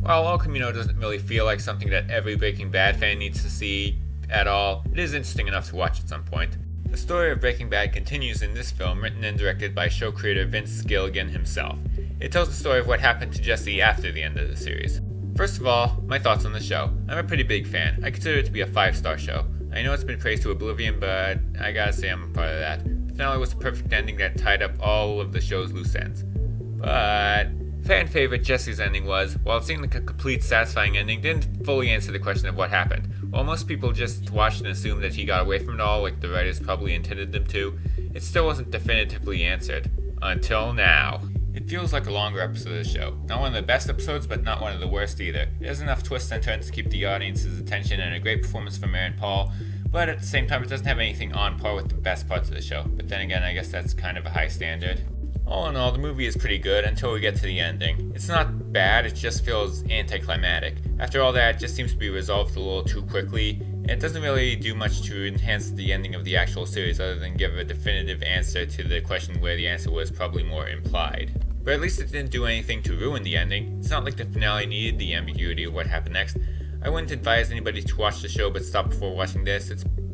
While El Camino doesn't really feel like something that every Breaking Bad fan needs to see at all, it is interesting enough to watch at some point. The story of Breaking Bad continues in this film, written and directed by show creator Vince Gilligan himself. It tells the story of what happened to Jesse after the end of the series. First of all, my thoughts on the show. I'm a pretty big fan. I consider it to be a 5-star show. I know it's been praised to oblivion, but I gotta say I'm a part of that. The finale was the perfect ending that tied up all of the show's loose ends. But fan favorite Jesse's ending was, while it seemed like a complete satisfying ending, didn't fully answer the question of what happened. While most people just watched and assumed that he got away from it all like the writers probably intended them to, it still wasn't definitively answered. Until now. It feels like a longer episode of the show. Not one of the best episodes, but not one of the worst either. It has enough twists and turns to keep the audience's attention and a great performance from Aaron Paul, but at the same time it doesn't have anything on par with the best parts of the show. But then again, I guess that's kind of a high standard. All in all, the movie is pretty good until we get to the ending. It's not bad, it just feels anticlimactic. After all that, it just seems to be resolved a little too quickly, and it doesn't really do much to enhance the ending of the actual series other than give a definitive answer to the question where the answer was probably more implied. But at least it didn't do anything to ruin the ending. It's not like the finale needed the ambiguity of what happened next. I wouldn't advise anybody to watch the show but stop before watching this.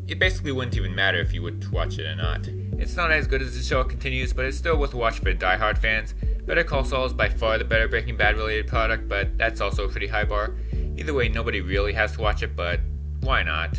It basically wouldn't even matter if you would watch it or not. It's not as good as the show continues, but it's still worth a watch for diehard fans. Better Call Saul is by far the better Breaking Bad related product, but that's also a pretty high bar. Either way, nobody really has to watch it, but why not?